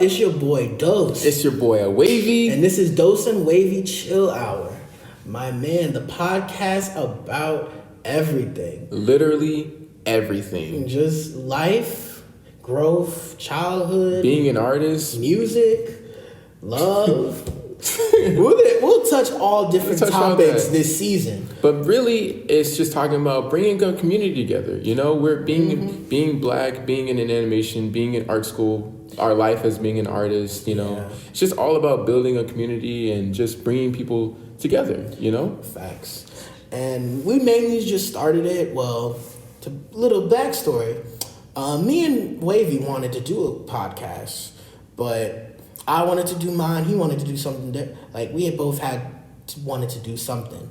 up? It's your boy Dose. It's your boy Wavy. And this is Dose and Wavy Chill Hour. My man, the podcast about everything. Literally everything. Just life, growth, childhood. Being an artist. Music, love. We'll touch all different topics this season. But really, it's just talking about bringing a community together. You know, we're being black, being in an animation, being in art school, our life as being an artist, you know. Yeah. It's just all about building a community and just bringing people together, you know? Facts. And we mainly just started it, well, to little backstory. Me and Wavy wanted to do a podcast, but I wanted to do mine. He wanted to do something different. Like, we had both wanted to do something.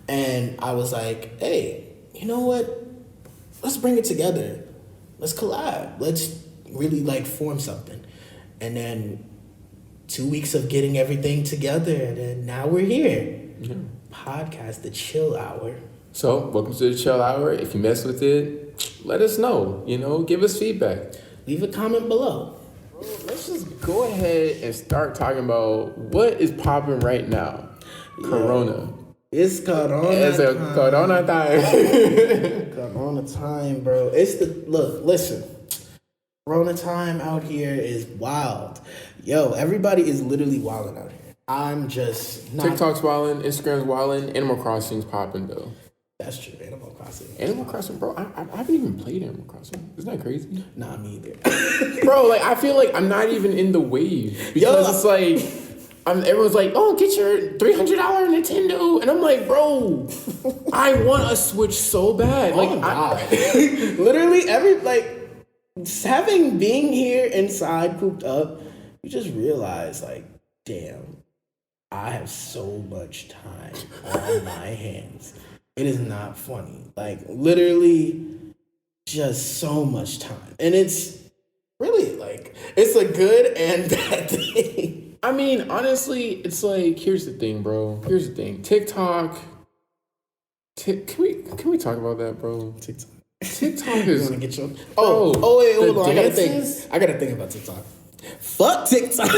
And I was like, hey, you know what? Let's bring it together. Let's collab. Let's really, form something. And then 2 weeks of getting everything together. And then now we're here. Mm-hmm. Podcast, the Chill Hour. So, welcome to the Chill Hour. If you mess with it, let us know. You know, give us feedback. Leave a comment below. Let's just go ahead and start talking about what is popping right now. Yeah. Corona. It's Corona. It's a Corona time. Corona time, bro. Listen. Corona time out here is wild. Yo, everybody is literally wilding out here. I'm just not... TikTok's wilding, Instagram's wilding, Animal Crossing's popping though. That's true. Animal Crossing. Animal Crossing, bro. I haven't even played Animal Crossing. Isn't that crazy? Nah, me either. Bro, I feel like I'm not even in the wave. Because it's like, everyone's like, oh, get your $300 Nintendo. And I'm like, bro, I want a Switch so bad. Literally, being here inside, cooped up, you just realize, damn, I have so much time on my hands. It is not funny. Literally, just so much time. And it's really, it's a good and bad thing. I mean, honestly, it's here's the thing, bro. Here's the thing. TikTok. Can we talk about that, bro? TikTok is... Wait, hold on. I gotta think about TikTok. Fuck TikTok.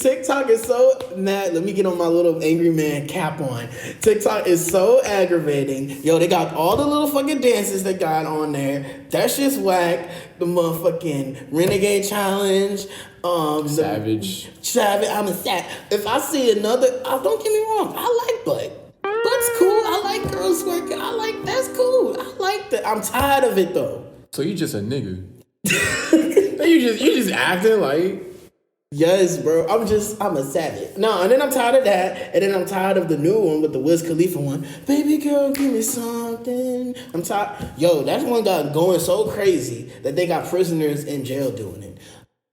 TikTok is so mad. Let me get on my little angry man cap on. TikTok is so aggravating. Yo, they got all the little fucking dances they got on there. That's just whack. The motherfucking Renegade Challenge. Savage. I'm a savage. If I see another, don't get me wrong, I like butt. Butt's cool. I like girls working. That's cool. I like that. I'm tired of it though. So you just a nigga. You just acting like... Yes, bro. I'm a savage. No, and then I'm tired of that. And then I'm tired of the new one with the Wiz Khalifa one. Baby girl, give me something. I'm tired. Yo, that one got going so crazy that they got prisoners in jail doing it.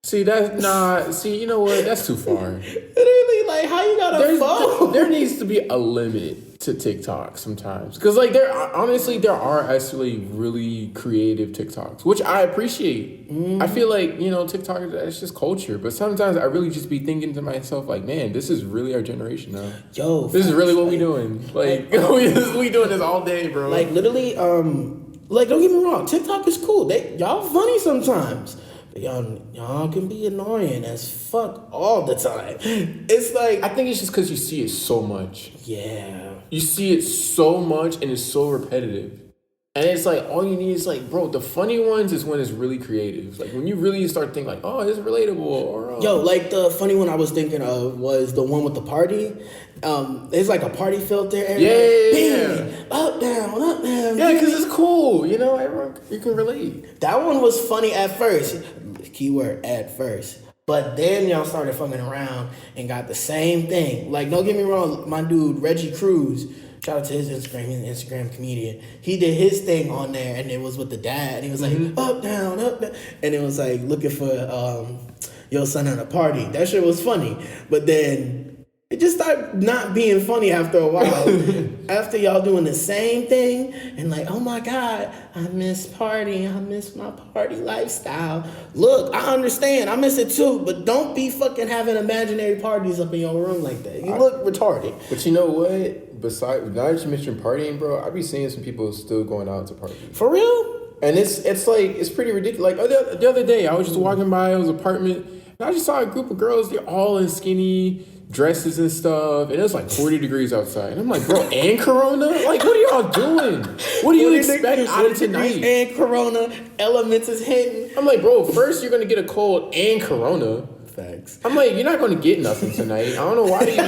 See, you know what? That's too far. Literally, how you got a phone? There needs to be a limit to TikTok sometimes. Because, there are actually really creative TikToks, which I appreciate. I feel like, TikTok, it's just culture. But sometimes I really just be thinking to myself, man, this is really our generation now. Yo. This is really what we doing. We doing this all day, bro. Literally, don't get me wrong. TikTok is cool. Y'all funny sometimes. But y'all can be annoying as fuck all the time. It's I think it's just because you see it so much. Yeah. You see it so much and it's so repetitive. And it's all you need is bro, the funny ones is when it's really creative. When you really start thinking oh, it's relatable or... Yo, the funny one I was thinking of was the one with the party. It's a party filter. Yeah. Up, down. Yeah, because it's cool. Everyone, you can relate. That one was funny at first. Keyword at first. But then y'all started fucking around and got the same thing. Don't get me wrong, my dude, Reggie Cruz, shout out to his Instagram, he's an Instagram comedian. He did his thing on there and it was with the dad. And he was up, down. And it was looking for your son at a party. That shit was funny. But then it just started not being funny after a while. After y'all doing the same thing and oh my God, I miss party. I miss my party lifestyle. Look, I understand. I miss it too. But don't be fucking having imaginary parties up in your room like that. You look retarded. But you know what? Besides, now that you mentioned partying, bro, I be seeing some people still going out to party. For real? And it's like, it's pretty ridiculous. Like the other day, I was just walking by his apartment, and I just saw a group of girls. They're all in skinny dresses and stuff, and it was like 40 degrees outside. And I'm like, bro, and Corona? Like, what are y'all doing? What do you expect out of tonight? And Corona, elements is hitting. I'm like, bro, first you're gonna get a cold and Corona. Facts. I'm like, you're not gonna get nothing tonight. I don't know why you.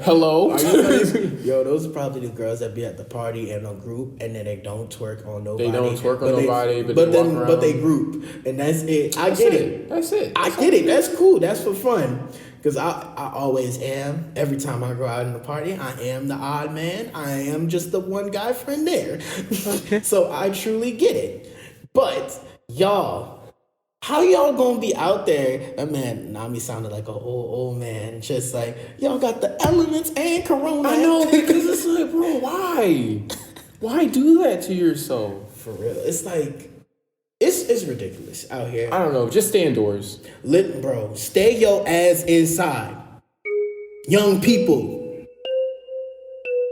Hello. Yo, those are probably the girls that be at the party in a group and then they don't twerk on nobody. They don't twerk on nobody, but they group, and that's it. I get it. That's it. I get it. That's cool. That's for fun. Because I always am. Every time I go out in the party, I am the odd man. I am just the one guy friend there. So I truly get it. But y'all, how y'all gonna be out there? That man, Nami sounded like an old man. Just like, y'all got the elements and Corona. I know, because it's like, bro, why? Why do that to yourself? For real. It's like, it's ridiculous out here. I don't know. Just stay indoors. Bro, stay your ass inside. Young people.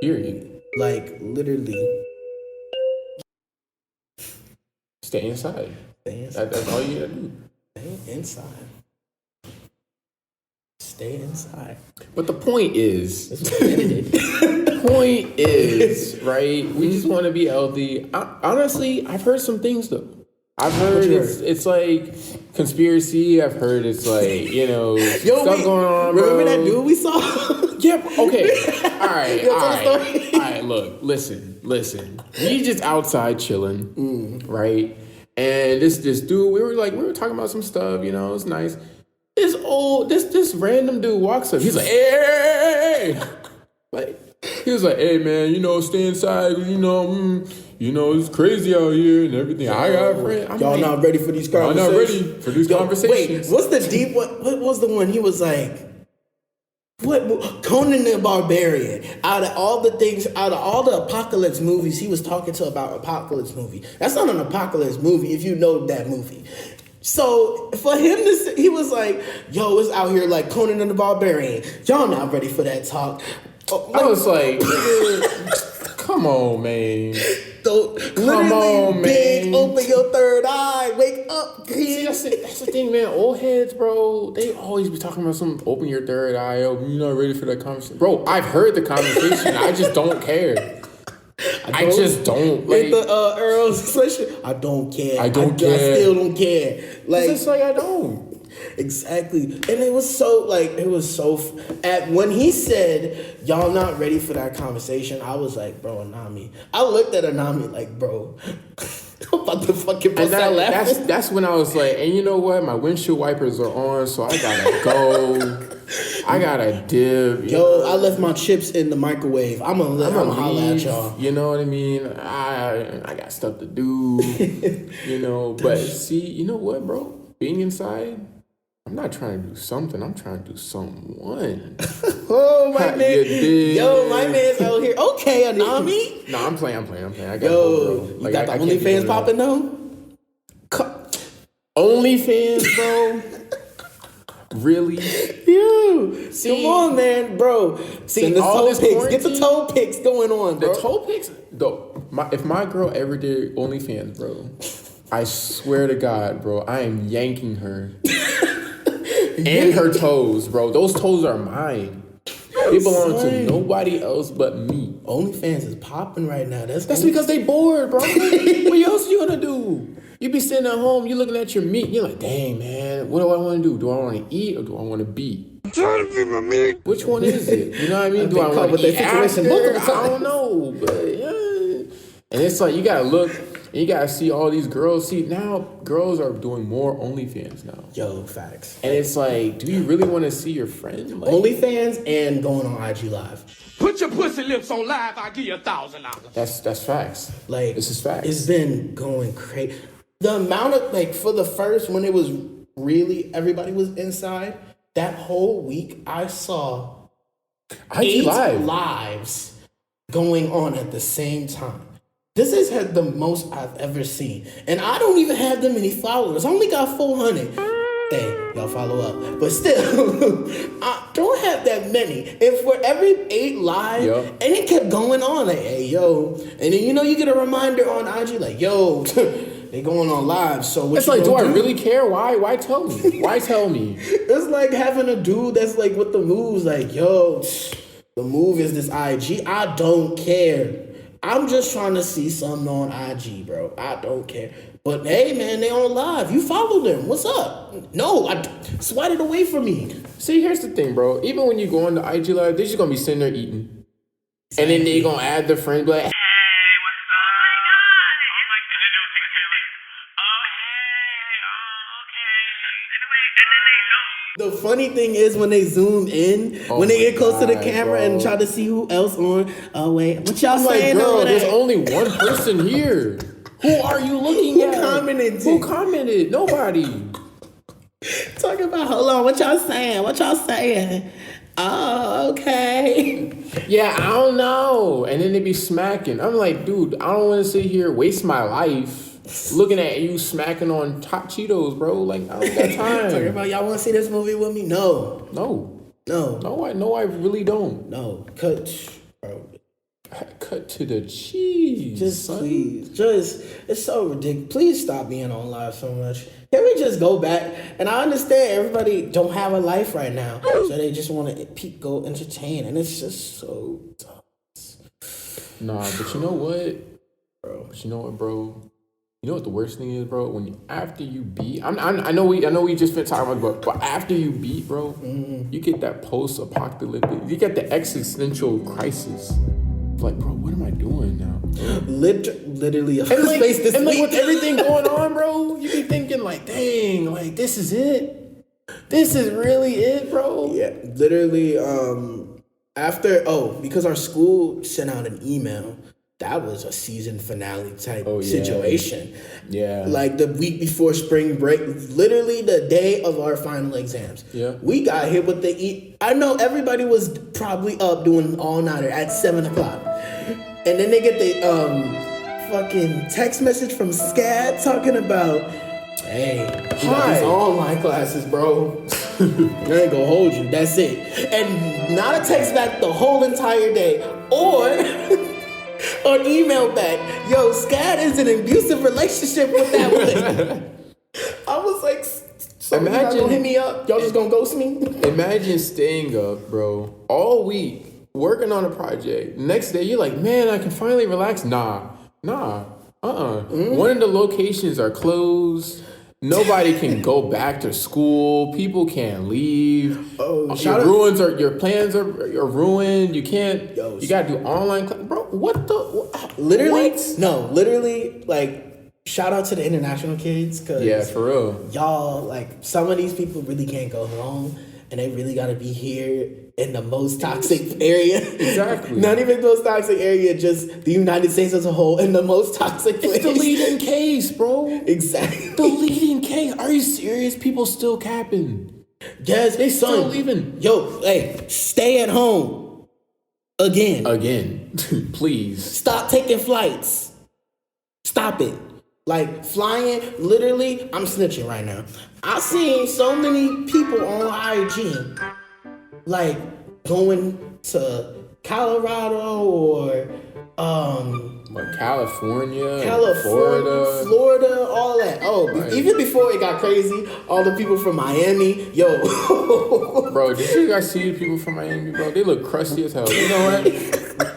Period. Like, literally. Stay inside. Stay inside. That's all you gotta do. Stay inside. Stay inside. But the point is, right? We just want to be healthy. Honestly, I've heard some things though. I've heard it's like conspiracy. I've heard it's like, stuff going on. Remember that dude we saw? Yeah. Okay. All right. Look, listen. We just outside chilling, right? And this dude, we were talking about some stuff. It's nice. This random dude walks up. He's like, hey. Like, he was like, hey man, stay inside. It's crazy out here and everything. I got a friend. Y'all not ready for these conversations. I'm not ready for these conversations. Wait, what's the deep one? What was the one he was like? What Conan the Barbarian? Out of all the apocalypse movies, he was talking about apocalypse movie. That's not an apocalypse movie if you know that movie. So for him to say, he was like, yo, it's out here like Conan the Barbarian. Y'all not ready for that talk. I was like, come on, man. Come on, man. Open your third eye. Wake up, kid. See, that's the thing, man. Old heads, bro, they always be talking about something. Open your third eye. Oh, you're not ready for that conversation. Bro, I've heard the conversation. I just don't care. I just don't. Like the Earl's session. I don't care. I care. I still don't care. Like, it's just like I don't. Exactly. And it was so when he said, y'all not ready for that conversation, I was like, bro, Anami. I looked at Anami like, bro, I'm about to fucking bust out laughing. That's when I was like, and you know what? My windshield wipers are on, so I gotta go. I gotta dip. Yo, I left my chips in the microwave. I'm gonna holler at y'all. You know what I mean? I got stuff to do. But see, you know what, bro? Being inside, I'm not trying to do something. I'm trying to do someone. Oh, my man. Yo, my man's out here. Okay, Anami. No, I'm playing. I got bro. You got the OnlyFans popping though? OnlyFans, bro? Really? Yo, come on, man, bro. Send the toe pics. Get the toe pics going on, bro. The toe pics, though. If my girl ever did OnlyFans, bro, I swear to God, bro, I am yanking her. And her toes, bro. Those toes are mine. They belong to nobody else but me. OnlyFans is popping right now. That's because they bored, bro. What else you gonna do? You be sitting at home, you looking at your meat, you're like, dang, man, what do I want to do? Do I want to eat or do I want to be? I'm trying to be my meat. Which one is it? You know what I mean? Do I want to eat after? I don't know, but yeah. And it's like, you gotta look. And you gotta see all these girls. See, now girls are doing more OnlyFans now. Yo, facts. And it's like, do you really want to see your friend? Like, OnlyFans and going on IG Live. Put your pussy lips on live, I'll give you $1,000. That's facts. Like, this is facts. It's been going crazy. The amount of, for the first, when it was really, everybody was inside, that whole week, I saw IG 8 lives going on at the same time. This is the most I've ever seen. And I don't even have that many followers. I only got 400. Hey, y'all follow up. But still, I don't have that many. And for every 8 live, Yup. and it kept going on, like, hey, yo. And then, you get a reminder on IG, like, yo, they going on live, so what It's you like, do gonna I really care? Why tell me? Why tell me? It's like having a dude that's like with the moves, like, yo, the move is this IG. I don't care. I'm just trying to see something on IG, bro. I don't care. But hey, man, they on live. You follow them. What's up? No, swipe it away from me. See, here's the thing, bro. Even when you go on the IG live, they're just gonna be sitting there eating, and then they gonna add their friend, be like, The funny thing is when they zoom in, when they get close to the camera and try to see who else on. Oh wait, what y'all I'm like, saying? girl, over there's there? only one person here. Who are you looking at? Who Who commented? Nobody. Talking about, hold on, what y'all saying? What y'all saying? Oh, okay. Yeah, I don't know. And then they be smacking. I'm like, dude, I don't want to sit here waste my life looking at you smacking on top Cheetos, bro. Like, I don't got time. Talking about, y'all want to see this movie with me? No. No, I really don't. No. Cut, bro. Cut to the cheese. Just son. please. It's so ridiculous. Please stop being on live so much. Can we just go back? And I understand everybody don't have a life right now. So they just want to go entertain. And it's just so tough. Nah, but you know what, bro? You know what the worst thing is, bro? After you beat, I know we just been talking about, but after you beat, bro, you get that post-apocalyptic, you get the existential crisis. Like, bro, what am I doing now? Literally a And like, space this and like week. with everything going on, bro, you be thinking like, dang, like this is it. This is really it, bro. Yeah, literally. Because our school sent out an email. That was a season finale type situation. Yeah. Like the week before spring break, literally the day of our final exams. Yeah. We got hit with I know everybody was probably up doing all-nighter at 7 o'clock. And then they get the fucking text message from SCAD talking about, hey, you got these online classes, bro. I ain't gonna hold you. That's it. And not a text back the whole entire day. Or email back, yo, SCAD is in an abusive relationship with that woman. I was like, so y'all gonna hit me up? Y'all just gonna ghost me? Imagine staying up, bro, all week, working on a project. Next day, you're like, man, I can finally relax. Nah. One of the locations are closed. Nobody can go back to school. People can't leave. Your plans are ruined. You can't. You gotta do online class, bro. Literally, what? No, literally, like, shout out to the international kids, cause for real. Y'all, like, some of these people really can't go home, and they really gotta be here in the most toxic area. Exactly. Not even the most toxic area, just the United States as a whole in the most toxic place. It's the leading case, bro. Exactly. The leading case. Are you serious? People still capping. Yes, They still leaving. Yo, hey, stay at home. Again. Please. Stop taking flights. Stop it. Like, flying, literally, I'm snitching right now. I've seen so many people on IG, like, going to Colorado or, California, Florida, all that. Even before it got crazy, all the people from Miami, yo. Bro, did you guys see the people from Miami, bro? They look crusty as hell. You know what?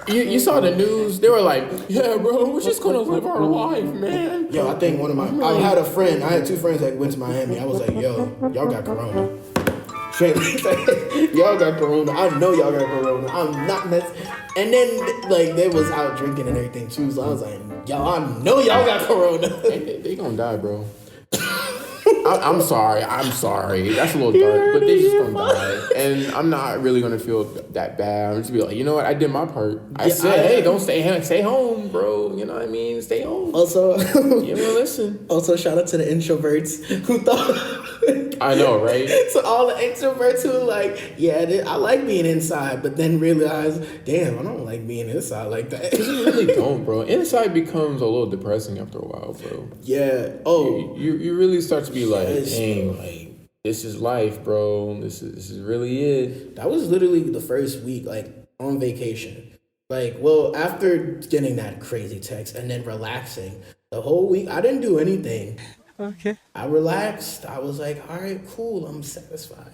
You saw the news. They were like, yeah, bro, we're just gonna live our life, man. Yo, I think I had 2 friends that went to Miami. I was like, yo, y'all got corona. Straight like, y'all got corona. I know y'all got corona. I'm not And then, like, they was out drinking and everything too. So I was like, yo, I know y'all got corona. They gonna die, bro. I'm sorry. That's a little dark, but they just gonna die. And I'm not really gonna feel that bad. I'm just be like, you know what? I did my part. I said, hey, don't stay home, bro. You know what I mean? Stay home. Also, you know, listen. Also, shout out to the introverts who thought. I know, right? So all the extroverts who like, yeah, I like being inside, but then realize, damn, I don't like being inside like that. You really don't, bro. Inside becomes a little depressing after a while, bro. Yeah. You really start to be like, dang, like this is life, bro. This is really it. That was literally the first week, like, on vacation. Like, well, after getting that crazy text and then relaxing, the whole week, I didn't do anything. Okay. I relaxed. I was like, all right, cool. I'm satisfied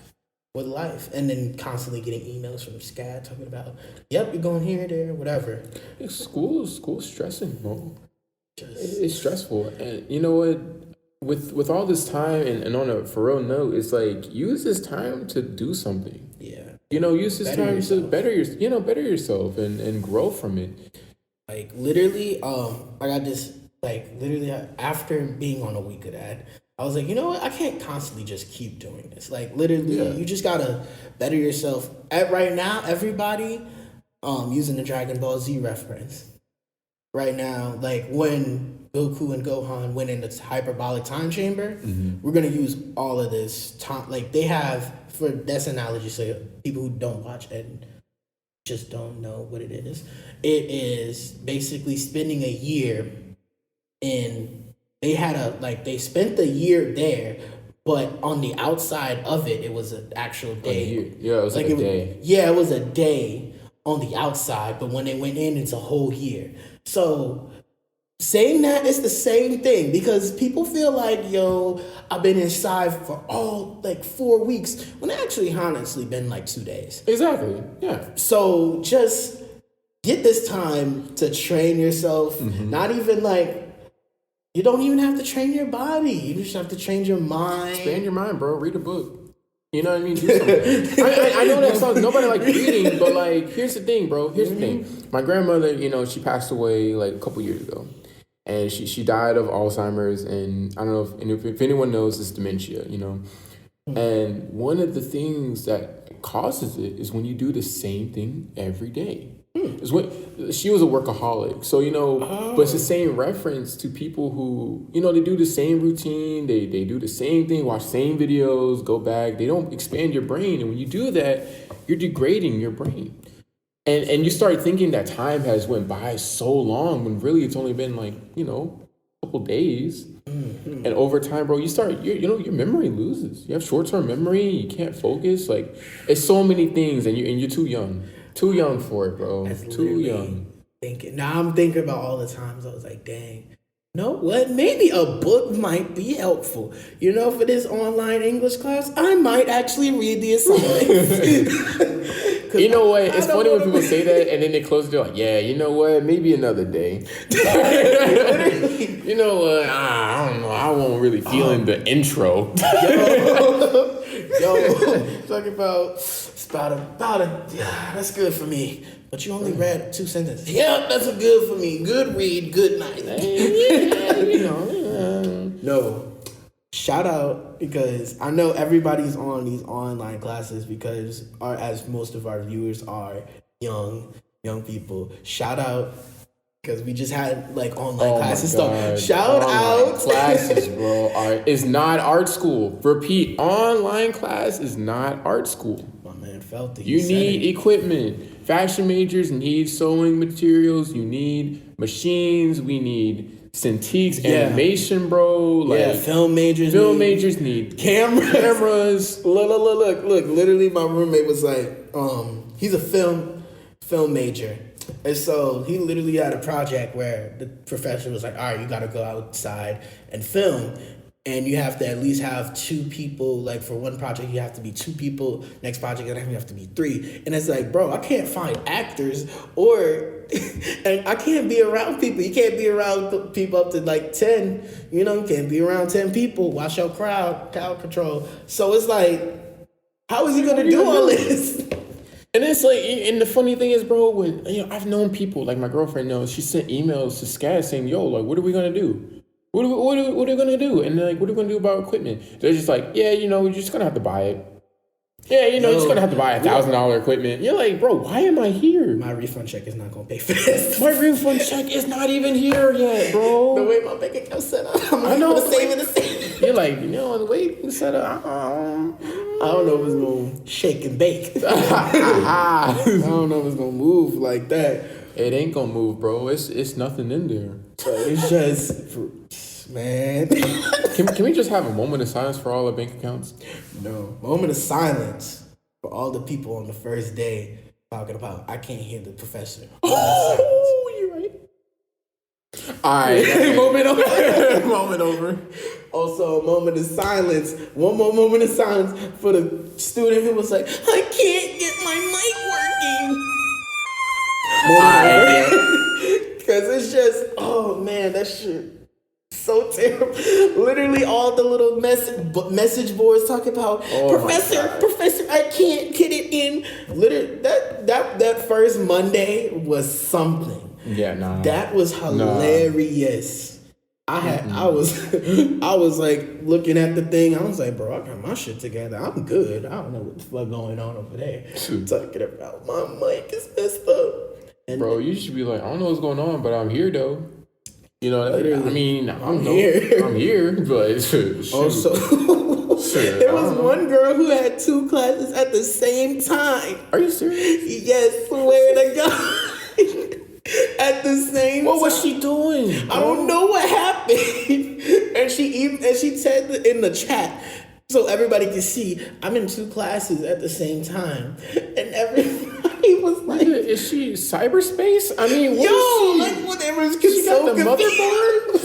with life. And then constantly getting emails from SCAD talking about, yep, you're going here, there, whatever. School's stressing, bro. It's stressful. And you know what? With all this time and on a for real note, it's like use this time to do something. Yeah. You know, use this Better time yourself. to better yourself and grow from it. Like, literally, I got this, like, literally, after being on a week of that, I was like, you know what? I can't constantly just keep doing this. Like, literally, you just gotta better yourself. Right now, everybody, using the Dragon Ball Z reference. Right now, like, when Goku and Gohan went in the hyperbolic time chamber, we're gonna use all of this time. Like, they have, for this analogy, so people who don't watch and just don't know what it is basically spending a year in, they spent the year there, but on the outside of it, it was an actual day. Yeah, it was like a day. Yeah, it was a day on the outside, but when they went in, it's a whole year. So saying that, it's the same thing, because people feel like, yo, I've been inside for all like 4 weeks, when it actually honestly been like 2 days. Exactly. Yeah. So just get this time to train yourself. Not even like, you don't even have to train your body. You just have to train your mind. Expand your mind, bro. Read a book. You know what I mean? Do something. I know that sounds, nobody like reading, but like, here's the thing, bro. Here's the thing. My grandmother, you know, she passed away like a couple years ago. And she died of Alzheimer's, and I don't know if anyone knows, it's dementia, you know. And one of the things that causes it is when you do the same thing every day. It's when she was a workaholic, so you know, but it's the same reference to people who, you know, they do the same routine, they do the same thing, watch same videos, go back. They don't expand your brain, and when you do that, you're degrading your brain. And you start thinking that time has went by so long when really it's only been like, you know, a couple days. And over time, bro, your memory loses. You have short-term memory, you can't focus. Like, it's so many things, and you're too young. Too young for it, bro. That's Too young. Now I'm thinking about all the times I was like, dang, you know what? Maybe a book might be helpful. You know, for this online English class, I might actually read the assignment. You know what? It's funny when people say that and then they close the door like, yeah, you know what? Maybe another day. You know what? I don't know. I won't really feel in the intro. Yo, talking about, it's about a, yeah, that's good for me. But you only read 2 sentences. Yeah, that's a good for me. Good read, good night. No. Shout out, because I know everybody's on these online classes because as most of our viewers are young people. Shout out, because we just had like online classes start. Shout out. Classes, bro, is not art school. Repeat, online class is not art school. My man felt it. You need equipment. Fashion majors need sewing materials. You need machines. We need Cintiqs, animation, bro. Like, film majors need cameras. Look. Literally, my roommate was like, he's a film major. And so he literally had a project where the professor was like, all right, you got to go outside and film. And you have to at least have 2 people. Like, for one project, you have to be 2 people. Next project, you have to be 3. And it's like, bro, I can't find actors and I can't be around people. You can't be around people up to like 10. You know, you can't be around 10 people. Watch your crowd control. So it's like, how is he going to do all this? And it's like, and the funny thing is, bro, when, you know, I've known people, like my girlfriend knows, she sent emails to SCAD saying, yo, like, what are we going to do? What are we going to do? And they're like, what are we going to do about equipment? They're just like, yeah, you know, we're just going to have to buy it. Yeah, you know, you're just going to have to buy $1,000 equipment. You're like, bro, why am I here? My refund check is not going to pay for this. My refund check is not even here yet, bro. The way my bank account's set up, I'm going to save it. You're like, you know, the way it's set up, I don't know if it's going to shake and bake. I don't know if it's going to move like that. It ain't going to move, bro. It's nothing in there. But it's just, man. Can we just have a moment of silence for all our bank accounts? No. Moment of silence for all the people on the first day talking about, I can't hear the professor. Oh, you're right. All right. Moment over. Moment over. Also, a moment of silence. One more moment of silence for the student who was like, I can't get my mic working. Because it's just, oh man, that shit so terrible. Literally all the little message boards talk about, Professor, I can't get it in. Literally, that first Monday was something. Yeah, nah. That was hilarious. I was like looking at the thing. I was like, bro, I got my shit together. I'm good. I don't know what the fuck going on over there. Talking about my mic is messed up. And bro, you should be like, I don't know what's going on, but I'm here though. You know, I mean, I'm here, but shoot. Also, there was one girl who had 2 classes at the same time. Are you serious? Yes, swear to God. At the same What time. was she doing? I don't know what happened. and she said in the chat, so everybody can see, I'm in 2 classes at the same time. And everybody was like, is she cyberspace? I mean, they were she got the motherboard.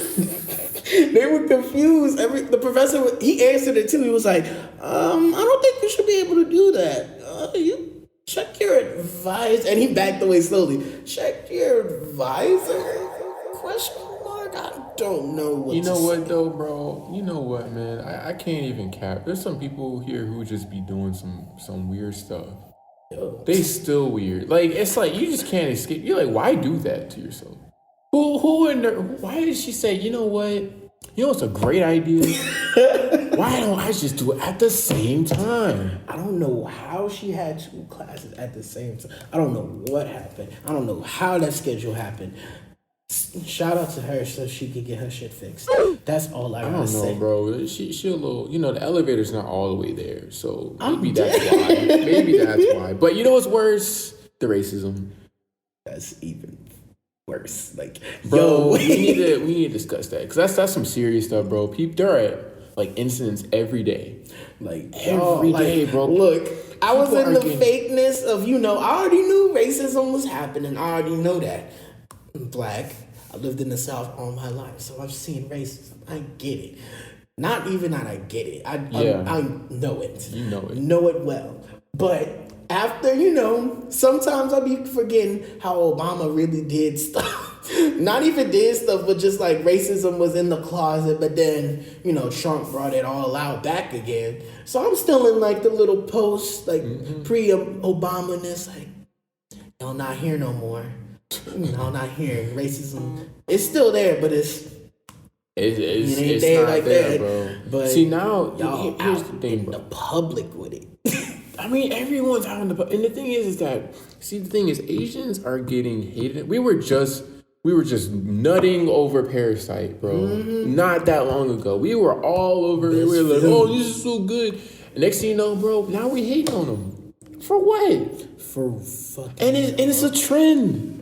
They were confused. The professor, he answered it too. He was like, I don't think you should be able to do that. You check your advisor. And he backed away slowly. Check your advisor? Question mark? I don't know what You know to what say. though, bro? You know what, man? I can't even cap. There's some people here who just be doing some weird stuff. Yo. They still weird. Like, it's like you just can't escape. You're like, why do that to yourself? Why did she say, you know what? You know what's a great idea? Why don't I just do it at the same time? I don't know how she had 2 classes at the same time. I don't know what happened. I don't know how that schedule happened. Shout out to her so she could get her shit fixed. That's all I gotta I don't say. know, bro. She a little, the elevator's not all the way there. So maybe that's why. Maybe that's why. But you know what's worse? The racism. That's even worse. Like, bro, yo, we need to discuss that because that's some serious stuff, bro. There are like incidents every day, like every day, bro. Look, I was in the getting... fakeness of I already knew racism was happening. I already know that. I'm Black. I lived in the South all my life, so I've seen racism. I get it. Not even that I get it. I know it. You know it. Know it well. But after, sometimes I be forgetting how Obama really did stuff. Not even did stuff, but just like racism was in the closet, but then, Trump brought it all out back again. So I'm still in like the little post, like pre-Obama-ness, like, not here no more. Not here. Racism, it's still there, but it's it's there not like there, that. Bro. But see, now y'all here's out the thing, in bro. the public with it. I mean, everyone's out in the public, and the thing is that the thing is, Asians are getting hated. We were just nutting over Parasite, bro. Not that long ago, we were all over. We were like, oh, this is so good. And next thing you know, bro, now we hating on them for what? For fucking. And it's a trend.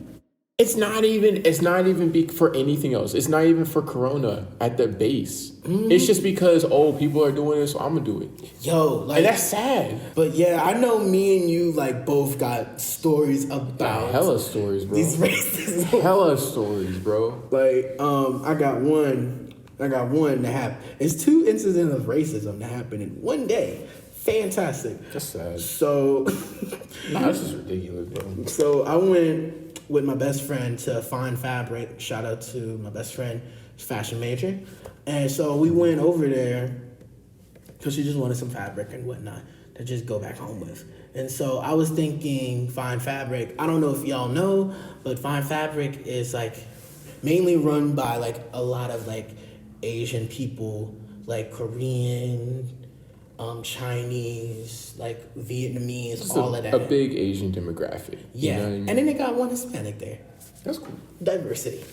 It's not even big for anything else. It's not even for Corona at the base. It's just because, people are doing this, so I'm gonna do it. Yo, like, and that's sad. But yeah, I know me and you like both got stories about hella stories, bro. These racism. Hella stories, bro. Like, I got one that happened. It's 2 incidents of racism that happened in one day. Fantastic. That's sad. So, this is ridiculous, bro. So I went with my best friend to Fine Fabric. Shout out to my best friend, fashion major. And so we went over there because she just wanted some fabric and whatnot to just go back home with. And so I was thinking Fine Fabric, I don't know if y'all know, but Fine Fabric is like mainly run by like a lot of like Asian people, like Korean, Chinese, like Vietnamese, Just all of that. A big Asian demographic. Yeah. You know what I mean? And then they got one Hispanic there. That's cool. Diversity.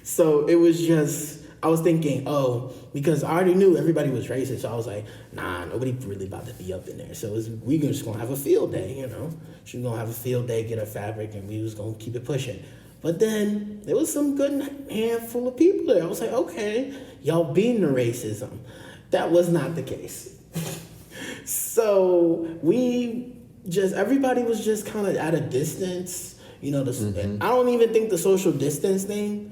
So it was just, I was thinking, because I already knew everybody was racist. So I was like, nah, nobody really about to be up in there. So we just going to have a field day, She's going to have a field day, get her fabric, and we was going to keep it pushing. But then there was some good handful of people there. I was like, okay, y'all being the racism. That was not the case. So everybody was just kind of at a distance. You know, I don't even think the social distance thing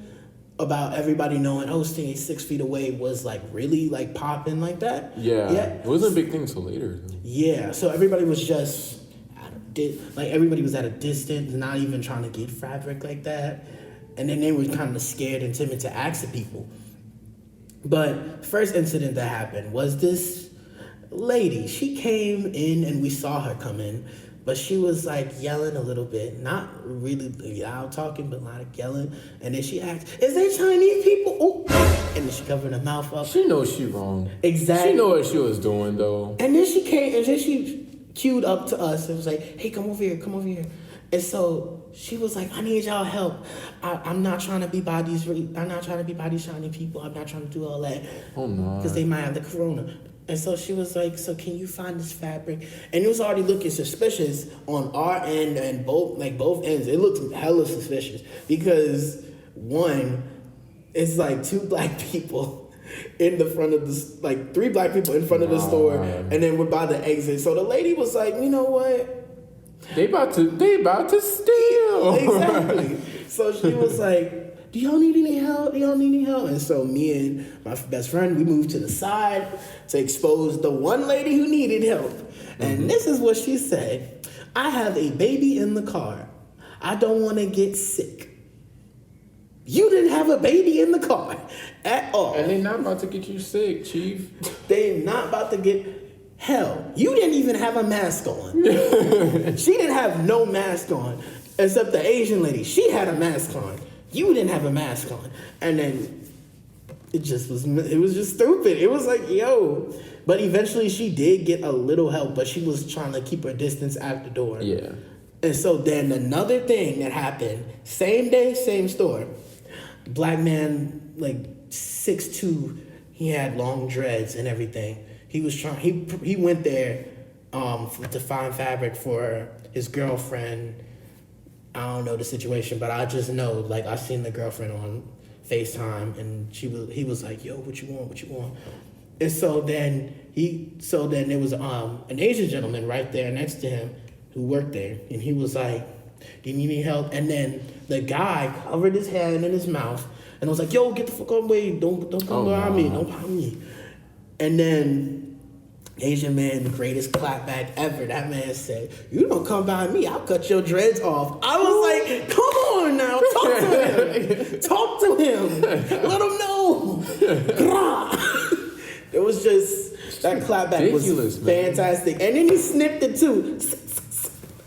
about everybody knowing, oh, staying 6 feet away was like really like popping like that. Yeah. It wasn't a big thing until later. Though. Yeah. So everybody was just everybody was at a distance, not even trying to get fabric like that. And then they were kind of scared and timid to ask the people. But first incident that happened was this lady. She came in and we saw her come in, but she was like yelling a little bit, not really loud talking, but like yelling. And then she asked, "Is there Chinese people?" Ooh. And then she covered her mouth up. She knows she wrong. Exactly. She know what she was doing though. And then she came and then she queued up to us and was like, "Hey, come over here, come over here." And so she was like, "I need y'all help. I'm not trying to be by these shiny people. I'm not trying to do all that. Oh no. Because they might have the corona." And so she was like, "So can you find this fabric?" And it was already looking suspicious on our end and both ends. It looked hella suspicious because one, it's like 2 black people in the front of the, like 3 black people in front of the store, and then we're by the exit. So the lady was like, "You know what? They about to steal." Exactly. So she was like, "Do y'all need any help? Do y'all need any help?" And so me and my best friend, we moved to the side to expose the one lady who needed help. And this is what she said: "I have a baby in the car. I don't want to get sick." You didn't have a baby in the car at all. And they not about to get you sick, Chief. They not about to get... Hell, you didn't even have a mask on. She didn't have no mask on, except the Asian lady. She had a mask on. You didn't have a mask on. And then it was just stupid. It was like, yo. But eventually she did get a little help, but she was trying to keep her distance at the door. Yeah. And so then another thing that happened, same day, same store. Black man, like 6'2", he had long dreads and everything. He was trying. He went there to find fabric for his girlfriend. I don't know the situation, but I just know, like, I seen the girlfriend on FaceTime, and he was like, "Yo, what you want? What you want?" And so then there was an Asian gentleman right there next to him who worked there, and he was like, "Do you need any help?" And then the guy covered his hand in his mouth and was like, "Yo, get the fuck away! Don't come around me! Don't bother me!" And then Asian man, the greatest clapback ever. That man said, "You don't come by me, I'll cut your dreads off." I was like, "Come on now, talk to him. Talk to him. Let him know." It was just, that clapback was fantastic. Man. And then he snipped it too.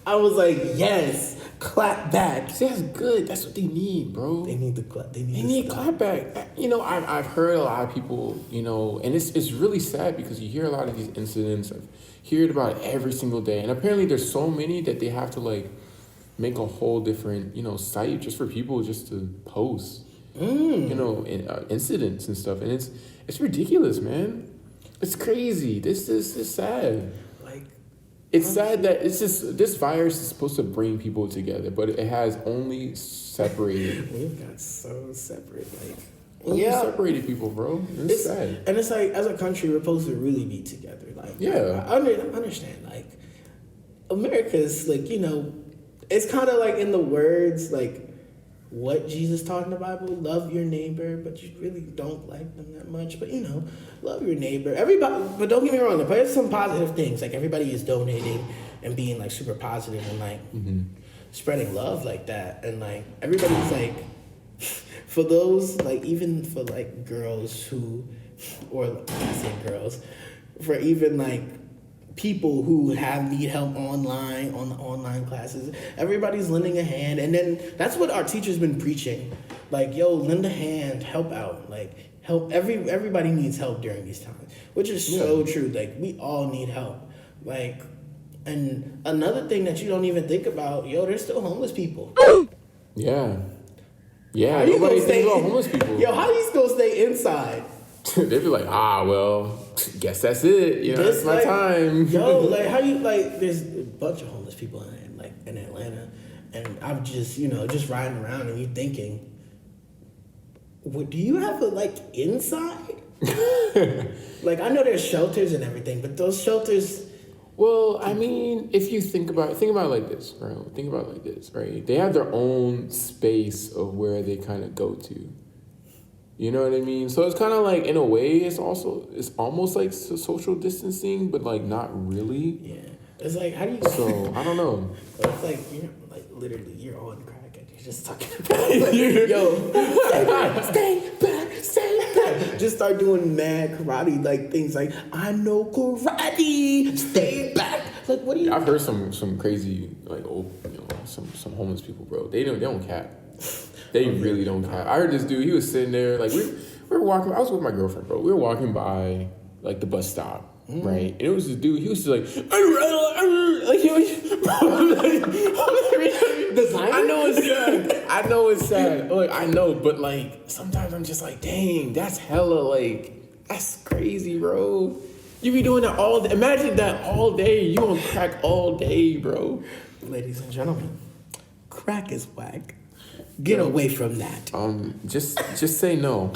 I was like, yes, clap back. See, that's good. That's what they need, bro. They need the clap. They need clap back. You know, I've heard a lot of people, you know, and it's really sad because you hear a lot of these incidents. I've heard about it every single day, and apparently there's so many that they have to like make a whole different, you know, site just for people just to post, you know, incidents and stuff, and it's ridiculous, man. It's crazy. This is sad. It's sad that this virus is supposed to bring people together, but it has only separated. We've got so separate, separated people, bro. It's sad. And it's like, as a country, we're supposed to really be together. Like, yeah, I understand. Like, America's like, you know, it's kind of like in the words like what Jesus taught in the Bible: love your neighbor, but you really don't like them that much. But, you know, love your neighbor. Everybody, but don't get me wrong, there's some positive things. Like, everybody is donating and being like super positive and like spreading love like that. And like, everybody's like, for those, like, even for like girls who, or I say girls, for even like people who need help online, on the online classes, everybody's lending a hand. And then that's what our teacher's been preaching. Like, yo, lend a hand, help out. Like, help. Everybody needs help during these times, which is so true. Like, we all need help. Like, and another thing that you don't even think about, yo, there's still homeless people. Yeah. How you gonna stay about homeless people? Yo, how you gonna stay inside? They'd be like, well, guess that's it. You know, it's my time. Yo, like, how you, like, there's a bunch of homeless people in Atlanta. And I'm just, just riding around and you thinking, what do you have inside? Like, I know there's shelters and everything, but those shelters. Well, I mean, if you think about it like this, right? They have their own space of where they kind of go to. You know what I mean? So it's kind of like, in a way, it's almost like social distancing, but like not really. Yeah. It's like, how do you? So I don't know. It's like, literally, you're on crack and you're just talking about yo, stay back. Just start doing mad karate things like, I know karate, stay back. Like, what do you? I've heard some crazy old some homeless people, bro. They don't cap. They really don't cap. I heard this dude. He was sitting there we were walking. I was with my girlfriend, bro. We were walking by the bus stop. Right, and it was this dude. He was just like he was. I know it's sad. I know, but sometimes I'm just like, dang, that's hella that's crazy, bro. You be doing that all day. Imagine that all day. You on crack all day, bro. Ladies and gentlemen, crack is whack. Get away from that. Just say no.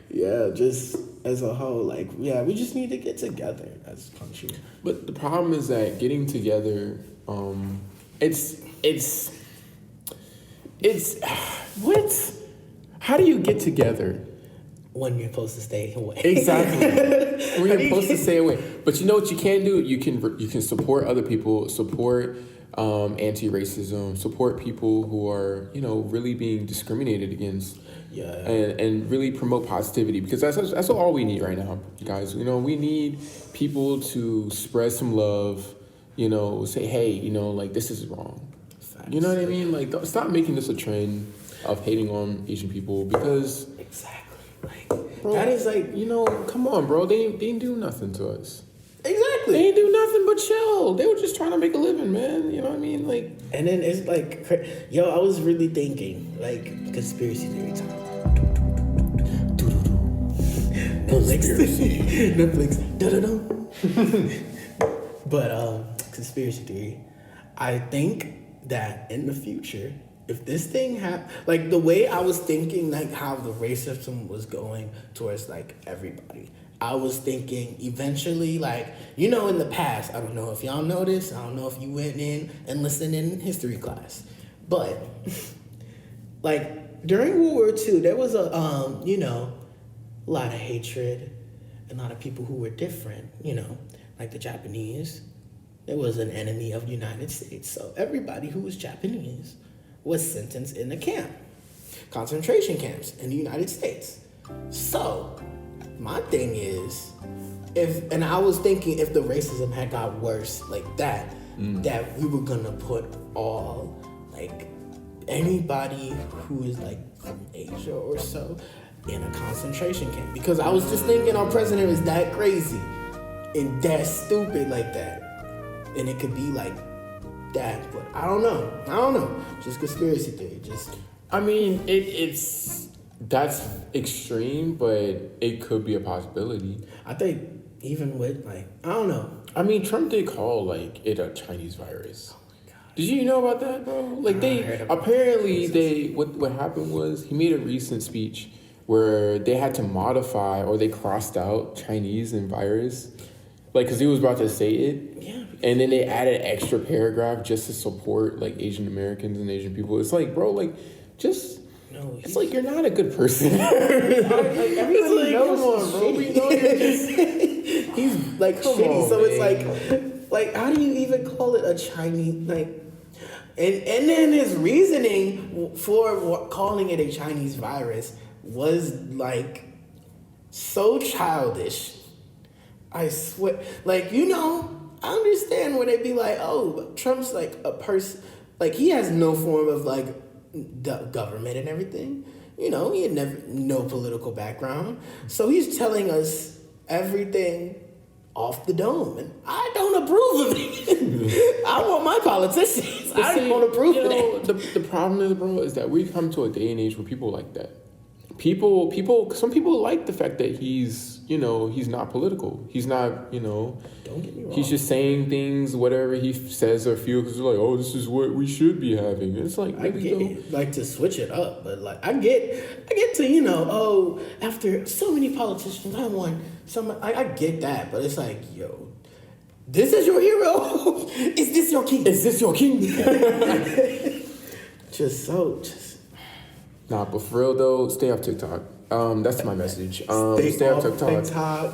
Yeah, just as a whole, we just need to get together as a country. But the problem is that getting together, it's what? How do you get together? When you're supposed to stay away. Exactly. When you're supposed to stay away. But you know what you can do? You can support other people, support anti-racism, support people who are, really being discriminated against. Yeah. And really promote positivity, because that's all we need right now, guys. We need people to spread some love, say, hey, this is wrong. Facts. You know what I mean? Stop making this a trend of hating on Asian people, because exactly. Bro, that is come on, bro. They ain't do nothing to us. Exactly. They ain't do nothing but chill. They were just trying to make a living, man. You know what I mean? And then it's I was really thinking, conspiracy theory time. Netflix. But conspiracy theory. I think that in the future, if this thing the way I was thinking, how the racism was going towards everybody, I was thinking eventually, in the past, I don't know if y'all know this, I don't know if you went in and listened in history class, but during World War II, there was a lot of hatred, a lot of people who were different, like the Japanese. There was an enemy of the United States, so everybody who was Japanese was sentenced in a camp, concentration camps in the United States. So, my thing is, I was thinking if the racism had got worse that we were gonna put all, anybody who is, from Asia or so in a concentration camp. Because I was just thinking our president is that crazy and that stupid like that. And it could be that, but I don't know. Just conspiracy theory. I mean, that's extreme, but it could be a possibility. I think even with I don't know. I mean, Trump did call it a Chinese virus. Oh my God. Did you know about that, bro? What happened was he made a recent speech where they had to modify, or they crossed out Chinese and virus, because he was about to say it. Yeah. And then they added an extra paragraph just to support Asian Americans and Asian people. It's bro, just. No, it's you're not a good person. Everybody knows come on, bro. We know you're just. He's shitty. On, so man. It's how do you even call it a Chinese and then his reasoning for calling it a Chinese virus was so childish. I swear, I understand when they be oh, Trump's a person, he has no form of the government and everything. He had no political background. So he's telling us everything off the dome. And I don't approve of it. I want my politicians. I don't approve of it. The problem is, bro, is that we come to a day and age where people like that. Some people like the fact that he's he's not political. He's not, Don't get me wrong. he's just saying things, whatever he says or feels, because like, oh, this is what we should be having. It's like, I get like to switch it up, but like I get to after so many politicians, I want some. I get that, but it's like, yo, this is your hero. Is this your king? Is this your king? Nah, but for real though, stay off TikTok. That's my message. Stay off TikTok.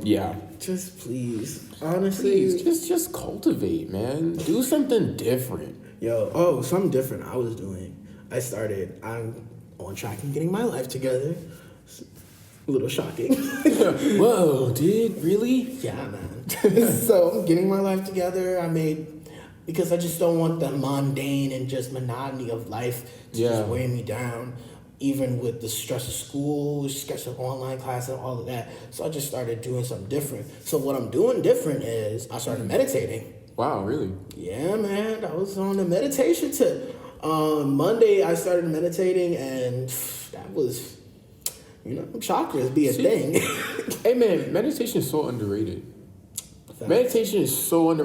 Yeah. Just please, honestly, just cultivate, man. Do something different. Something different I was doing. I'm on track and getting my life together. A little shocking. Whoa, dude, really? Yeah, man. So I'm getting my life together. Because I just don't want the mundane and just monotony of life to just weigh me down, even with the stress of school, stress of online classes, and all of that. So I just started doing something different. So what I'm doing different is I started meditating. Wow, really? Yeah, man. I was on the meditation tip. Monday, I started meditating, and that was, chakras be a thing. Hey, man, meditation is so underrated. Facts. Meditation is so I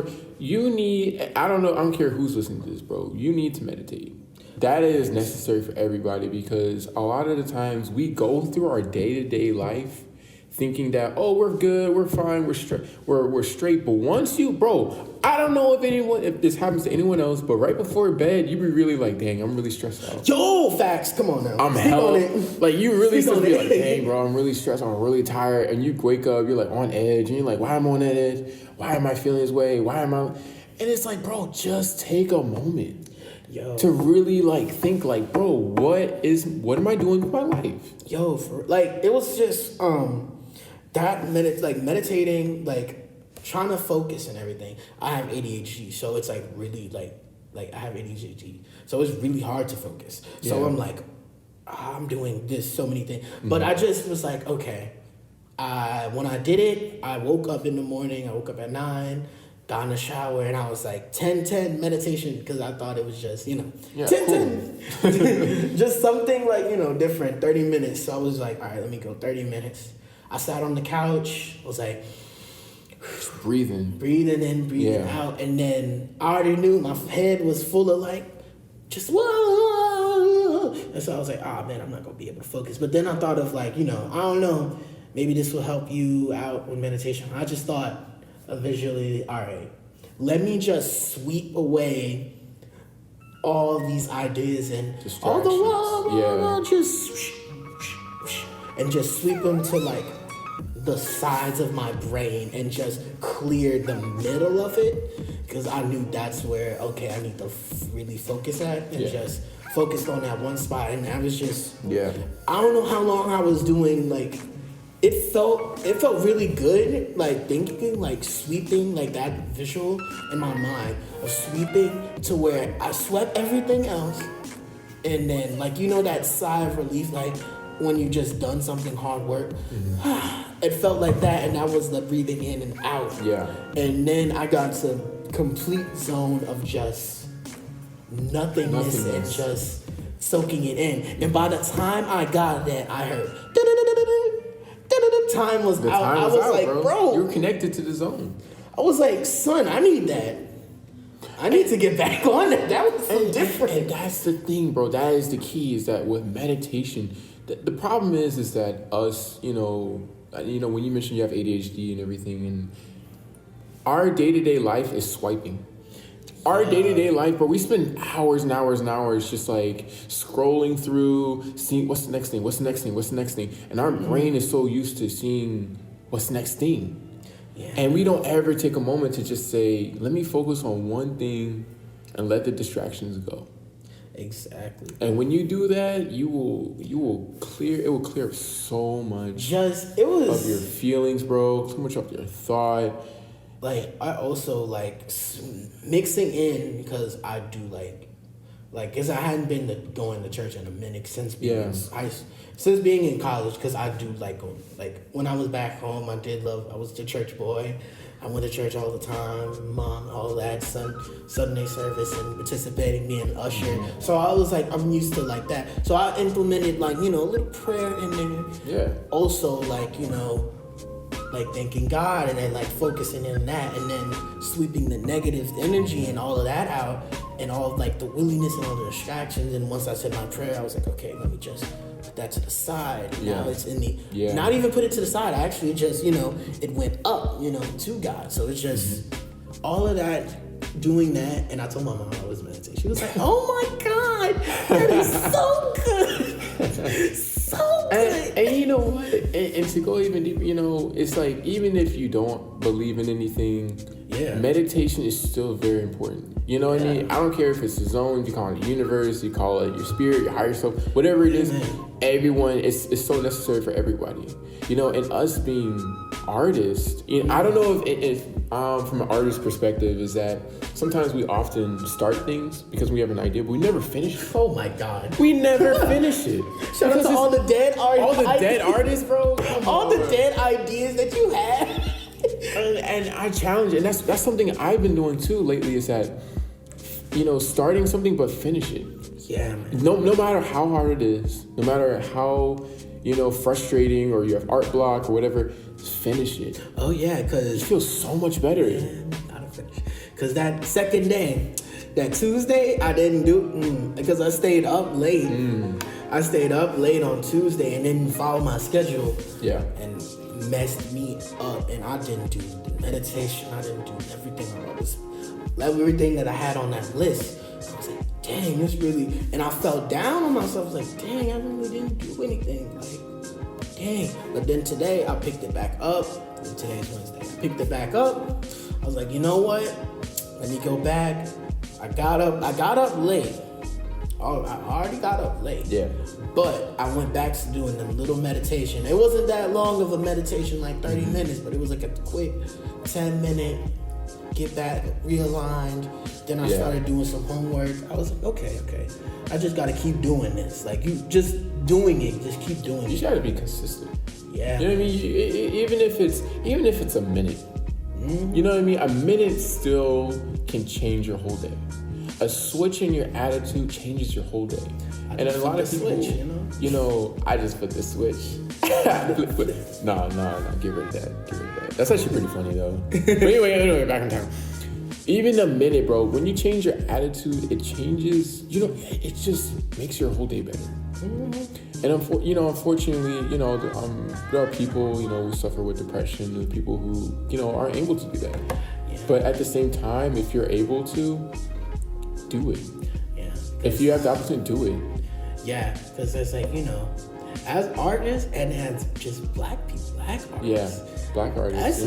don't care who's listening to this, bro. You need to meditate. That is necessary for everybody, because a lot of the times we go through our day-to-day life thinking that, oh, we're good, we're fine, we're straight. But once I don't know if this happens to anyone else, but right before bed, you be really like, dang, I'm really stressed out. Yo, facts, come on now. I'm hell. Like, you really supposed to be like, dang, bro, I'm really stressed, I'm really tired. And you wake up, you're like on edge, and you're like, why am I on that edge? Why am I feeling this way? And it's like, bro, just take a moment. To really think bro, what am I doing with my life? It was just meditating, trying to focus and everything. I have ADHD, so it's really I have ADHD, so it's really hard to focus. So yeah. I'm like, I'm doing this, so many things, but I just was like, okay. When I did it, I woke up in the morning. I woke up at 9. Got in the shower, and I was like 10-10 meditation, because I thought it was just 10-10 just something different, 30 minutes. So I was like, all right, let me go 30 minutes. I sat on the couch. I was like, just breathing in, breathing out, and then I already knew my head was full of just whoa. And so I was like, man, I'm not gonna be able to focus. But then I thought of I don't know, maybe this will help you out with meditation. I just thought visually, all right, let me just sweep away all these ideas and all the just sweep them to the sides of my brain and just clear the middle of it, because I knew that's where I need to really focus at, and just focused on that one spot. And I was just I don't know how long I was doing It felt really good, thinking, sweeping, that visual in my mind of sweeping to where I swept everything else, and then, that sigh of relief, when you just done something hard work. It felt like that, and that was the breathing in and out. Yeah. And then I got to complete zone of just nothingness and just soaking it in. And by the time I got that, I heard time was out. I was like, bro, you're connected to the zone. I was like, son, I need that. I need to get back on it. That was so different. And that's the thing, bro. That is the key, is that with meditation, the problem is that us, when you mentioned you have ADHD and everything, and our day-to-day life is swiping. Our day-to-day life, bro, we spend hours and hours and hours just scrolling through, seeing what's the next thing. And our brain is so used to seeing what's the next thing. Yeah. And we don't ever take a moment to just say, let me focus on one thing and let the distractions go. Exactly. And when you do that, it will clear up so much of your feelings, bro, so much of your thought. I also mixing in, because I do Like, cause I hadn't been going to church in a minute since being since being in college. Cause I do like going, like when I was back home, I was the church boy. I went to church all the time, mom, all that, Sunday service and participating, being an usher. So I was like, I'm used to like that. So I implemented like, a little prayer in there. Yeah. Also like, like thanking God and then like focusing in that and then sweeping the negative energy and all of that out and all of like the willingness and all the distractions. And once I said my prayer, I was like, okay, let me just put that to the side. Now it's in the, not even put it to the side. I actually just, it went up, to God. So it's just all of that, doing that. And I told my mom I was meditating. She was like, oh my God, that is so good. So good. And you know what? And to go even deeper, it's like, even if you don't believe in anything, meditation is still very important. You know what I mean? I don't care if it's the zone, you call it the universe, you call it your spirit, your higher self, whatever it is, everyone, it's so necessary for everybody. And us being artists, I don't know if from an artist perspective is that sometimes we often start things because we have an idea, but we never finish it. Oh my God. We never finish it. Shout out to all the dead artists. All the dead artists, bro. All the dead ideas that you had. And I challenge it. And that's something I've been doing too lately is that, starting something but finish it. Yeah, man. No matter how hard it is, no matter how, frustrating or you have art block or whatever, just finish it. Oh yeah, because it feels so much better. Gotta finish. Because that second day, that Tuesday, I didn't do because I stayed up late. I stayed up late on Tuesday and didn't follow my schedule. Yeah. And messed me up. And I didn't do the meditation. I didn't do everything that I had on that list. I was like, dang, this really... And I felt down on myself. I was like, dang, I really didn't do anything. Like, dang. But then today, I picked it back up. And today's Wednesday. I picked it back up. I was like, you know what? Let me go back. I got up late. Oh, I already got up late. Yeah. But I went back to doing a little meditation. It wasn't that long of a meditation, like 30 minutes, but it was like a quick 10-minute, get back, realigned. Then I started doing some homework. I was like, okay. I just got to keep doing this. Like, you just doing it, just keep doing it. You got to be consistent. Yeah. You know what I mean? Even if it's a minute. You know what I mean? A minute still can change your whole day. A switch in your attitude changes your whole day. And a lot of people, switch, I just put the switch. No, get rid of that. That's actually pretty funny though. But anyway, back in time. Even a minute, bro, when you change your attitude, it changes, it just makes your whole day better. And unfortunately, there are people, who suffer with depression, and people who, aren't able to do that. Yeah. But at the same time, if you're able to, do it. Yeah. If you have the opportunity, do it. Yeah, because it's like, as artists and as just black artists. Yeah, black artists.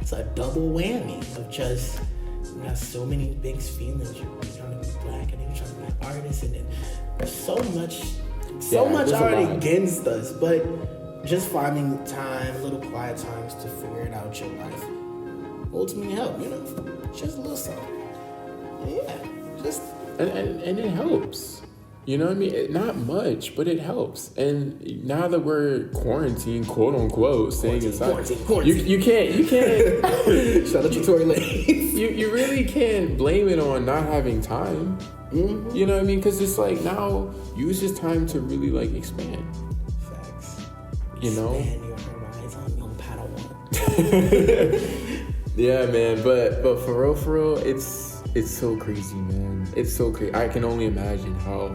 It's a double whammy of just, you got so many big feelings. You're trying to be black and then you're trying to be an artist, and then there's so much already against us. But just finding time, little quiet times to figure it out your life ultimately help, just a little something. Yeah. And it helps. You know what I mean? Not much, but it helps. And now that we're quarantined, quote unquote, staying inside, you can't. Shout out to Tory Lanez. You really can't blame it on not having time. Mm-hmm. You know what I mean? Because it's like now use this time to really like expand. Facts. Expand your horizon, young Padawan. Yeah, man. But for real, it's so crazy, man. It's so crazy. I can only imagine how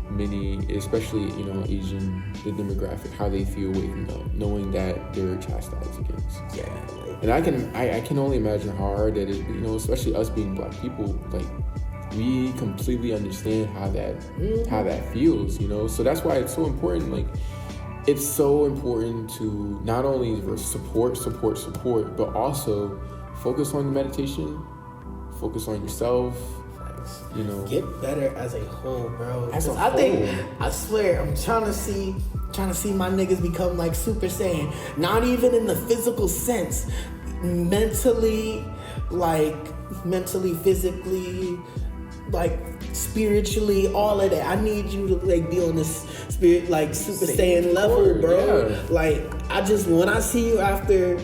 many, especially, Asian, the demographic, how they feel waking up, knowing that they're chastised against. Yeah. And I can only imagine how hard that is, especially us being black people, like, we completely understand how that feels, So that's why it's so important, like, it's so important to not only support, but also focus on the meditation, focus on yourself, get better as a whole, bro. I swear, I'm trying to see my niggas become like Super Saiyan. Not even in the physical sense, mentally, physically, like spiritually, all of that. I need you to like be on this spirit, like super saiyan level, bro. Yeah. Like when I see you after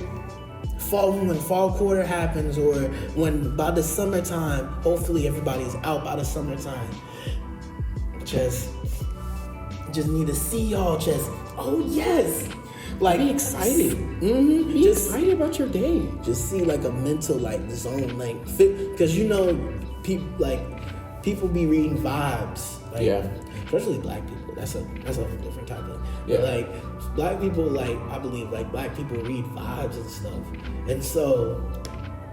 when fall quarter happens, or when by the summertime, hopefully everybody's out by the summertime. Just need to see y'all. Oh yes. Like Be excited. Mm-hmm. Be excited about your day. Just see like a mental like zone, like because people be reading vibes. Like, Yeah. Especially black people. That's a different topic. Yeah. But like black people, like I believe like black people read vibes and stuff. And so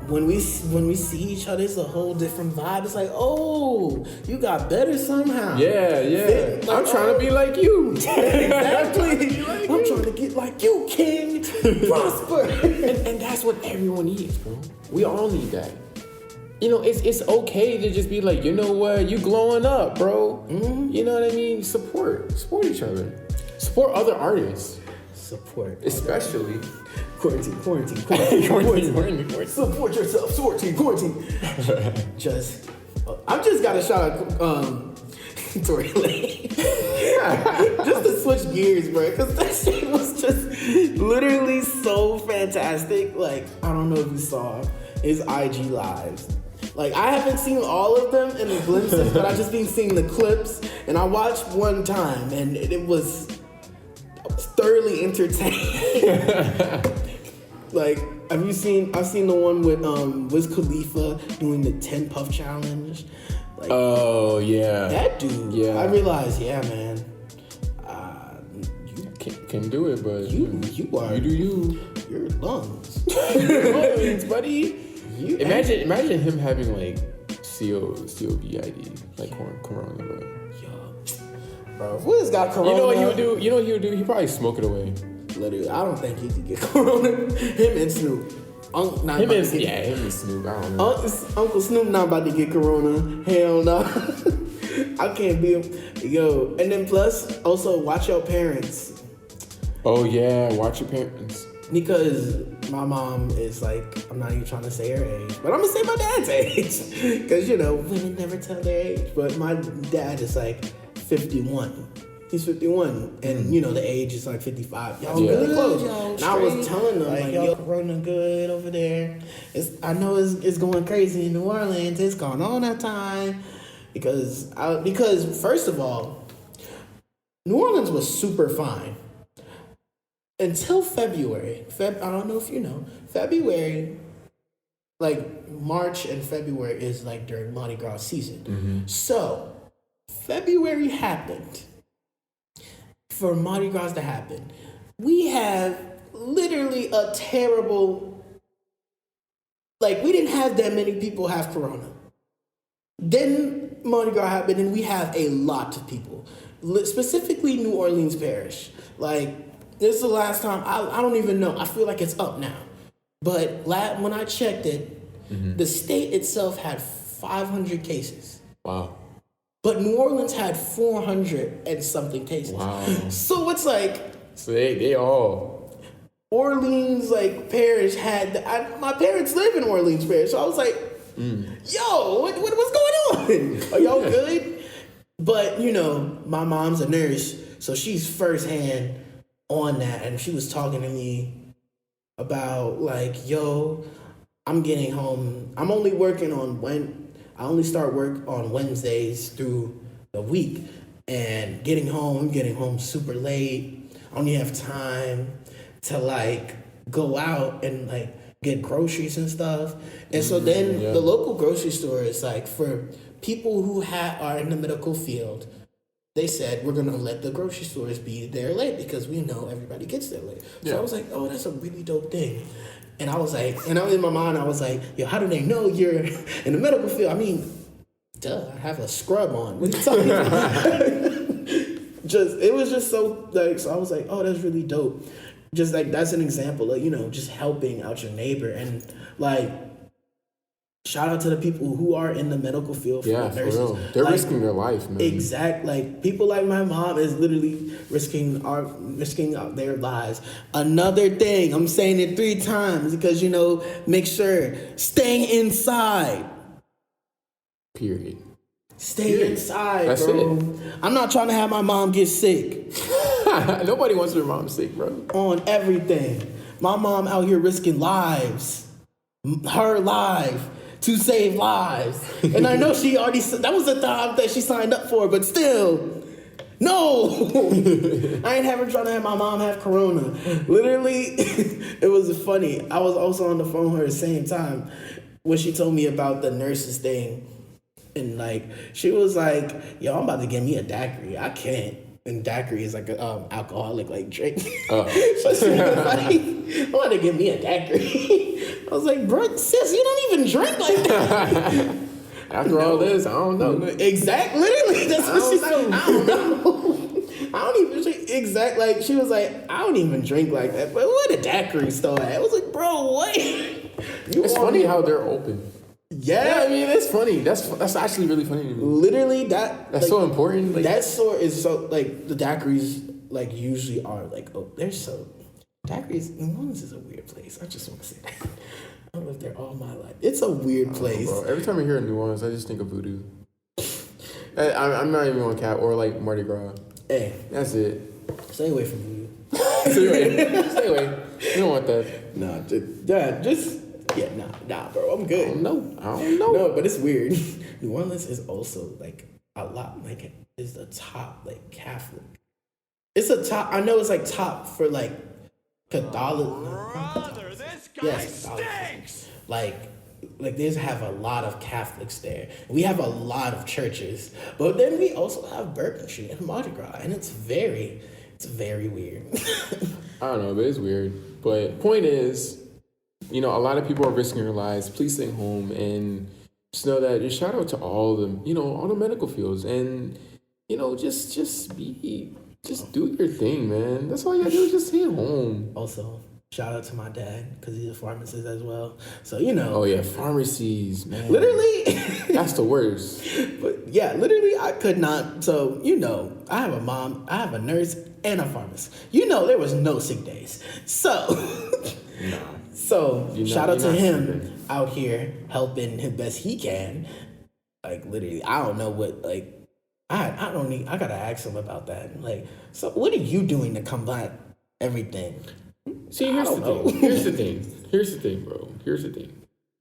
when we see each other, it's a whole different vibe. It's like, oh, you got better somehow. Yeah. Like, I'm trying to be like you. Exactly. I'm trying to get like you, King. Prosper. and that's what everyone needs, bro. We all need that. You know, it's okay to just be like, you know what, you glowing up, bro. Mm-hmm. You know what I mean? Support each other. Support other artists. Support. Especially. Quarantine. Quarantine. Support yourself. Quarantine. I just got to shout out Tory Lanez. Just to switch gears, bro, because that shit was just literally so fantastic. Like, I don't know if you saw his IG lives. Like, I haven't seen all of them in the glimpses, but I just been seeing the clips, and I watched one time, and I was thoroughly entertained. Like, I've seen the one with Wiz Khalifa doing the 10 puff challenge. Like, Oh yeah. that dude. Yeah. I realized, yeah, man. You Can do it, but you are. You do you. Your lungs. Your lungs, buddy. Imagine him having like COVID, like corona, bro. Bro, Wiz got corona. You know what he would do? You know what he would do? He'd probably smoke it away. Literally, I don't think he could get corona. Him and Snoop. Him and Snoop. I don't know. Uncle Snoop not about to get corona. Hell no. I can't be him. Yo, and then plus, also watch your parents. Oh yeah, watch your parents. Because my mom is like, I'm not even trying to say her age, but I'm gonna say my dad's age. Because, you know, women never tell their age. But my dad is like 51. He's 51. And, you know, the age is like 55. Y'all really close. And I was telling them, like, yo, corona good over there. I know it's going crazy in New Orleans. It's gone all that time. Because first of all, New Orleans was super fine. Until February, I don't know if you know, February, like March and February is like during Mardi Gras season. Mm-hmm. So, February happened. For Mardi Gras to happen, we have literally a terrible, like we didn't have that many people have corona. Then Mardi Gras happened and we have a lot of people, specifically New Orleans Parish. Like, this is the last time, I don't even know. I feel like it's up now. But when I checked it, the state itself had 500 cases. Wow. But New Orleans had 400 and something cases. Wow. So it's like... So they all... Orleans, like, Parish had... my parents live in Orleans Parish. So I was like, yo, what's going on? Are y'all good? But, you know, my mom's a nurse. So she's firsthand on that, and she was talking to me about like, yo, I'm getting home. I'm only working I only start work on Wednesdays through the week, and I'm getting home super late. I don't even have time to like go out and like get groceries and stuff. And so then the local grocery store is like for people who are in the medical field. They said, we're going to let the grocery stores be there late because we know everybody gets there late. So I was like, oh, that's a really dope thing. And I was like, and in my mind, I was like, yo, how do they know you're in the medical field? I mean, duh, I have a scrub on. What are you talking about? It was just so, like, so I was like, oh, that's really dope. Just like, that's an example of, you know, just helping out your neighbor. And like, shout out to the people who are in the medical field for nurses. For real. They're like, risking their life, man. Exact. Like people like my mom is literally risking their lives. Another thing, I'm saying it 3 times because, you know, make sure staying inside. Period. Stay inside, That's bro. it. I'm not trying to have my mom get sick Nobody wants their mom sick, bro. on everything. My mom out here risking lives, her life, to save lives. And I know she already, that was the time that she signed up for, but still, no. I ain't ever trying to have my mom have corona. Literally, it was funny. I was also on the phone with her at the same time when she told me about the nurses thing. And like, she was like, yo, I'm about to get me a daiquiri. I can't. And daiquiri is like an alcoholic like drink. So she was like, I'm about to get me a daiquiri. I was like, bro, sis, you don't even drink like that. After all this, I don't know. Exactly. Literally, that's what she said. I don't know. I don't even drink. Exact. Like, she was like, I don't even drink like that. But where the daiquiri store at? I was like, bro, what? It's funny how they're open. Yeah, I mean, it's funny. That's actually really funny to me. literally that's like, so important. Like, that store is so like the daiquiris like usually are like they're so daiquiris. New Orleans is a weird place. I just want to say that. I lived there all my life. It's a weird place. bro, every time I hear New Orleans, I just think of voodoo. I'm not even on cap or like Mardi Gras. Hey, That's it. stay away from voodoo. Stay away. You don't want that. Nah, nah, bro. I'm good. I don't know. No, but it's weird. New Orleans is also like a lot like is the top like Catholic. It's a top. I know it's like top for like Catholic. Brother, this guy Yes, stinks. Like they have a lot of Catholics there. We have a lot of churches, but then we also have Bourbon Street and Mardi Gras, and it's very weird. I don't know, but it's weird. But point is, you know, a lot of people are risking their lives. Please stay home and just know that. Just shout out to all the medical fields, and just do your thing, man. That's all you gotta do is just stay at home. Also, shout out to my dad because he's a pharmacist as well. So Oh yeah, pharmacies, man. literally, That's the worst. but yeah, literally, I could not. So I have a mom, I have a nurse, and a pharmacist. There was no sick days. So. Nah. So shout out to you're not him sleeping. out here helping him best he can. Like literally, I don't know what like I gotta ask him about that. Like, so what are you doing to combat everything? See, here's I the don't thing. know. Here's the thing, bro. Here's the thing.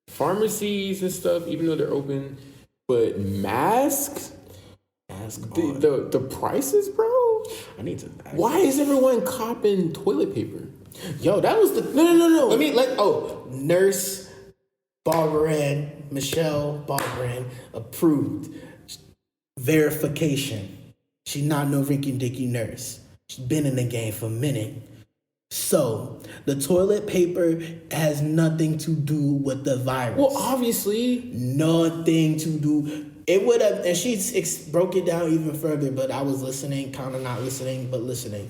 Pharmacies and stuff, even though they're open, but masks, Ask on. the prices, bro. I need to ask. Why is everyone copping toilet paper? Yo, that was the no. Nurse Barberan, Michelle Barberan approved. Verification. She's not no rinky dinky nurse. She's been in the game for a minute. So the toilet paper has nothing to do with the virus. Well, obviously. Nothing to do. It would have, and she broke it down even further, but I was listening, kind of not listening, but listening.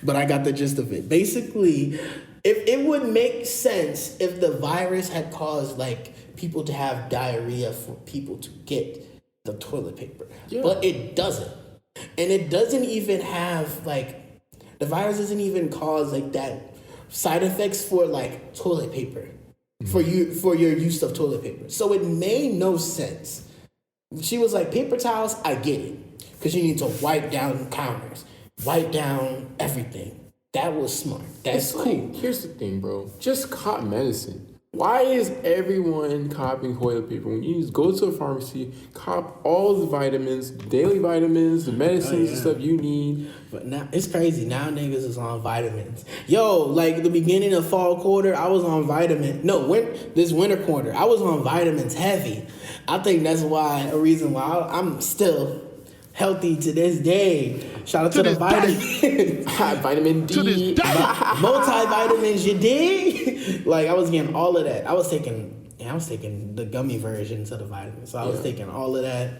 But I got the gist of it. Basically, if it would make sense if the virus had caused like people to have diarrhea for people to get the toilet paper. Yeah. But it doesn't. And it doesn't even have like, the virus doesn't even cause like that side effects for like toilet paper. For your use of toilet paper. So it made no sense. She was like, paper towels, I get it. Because you need to wipe down counters. Wipe down everything. That was smart. That's cool. Like, here's the thing, bro. Just cop medicine. Why is everyone copying toilet paper? When you just go to a pharmacy, cop all the vitamins, daily vitamins, the medicines and stuff you need. But now it's crazy. Now niggas is on vitamins. Yo, like the beginning of fall quarter, I was on this winter quarter, I was on vitamins heavy. I think that's a reason why I'm still healthy to this day. Shout out to the vitamins. Vitamin D. Multivitamins, you dig? Like I was getting all of that. I was taking the gummy versions of the vitamins. So I was taking all of that.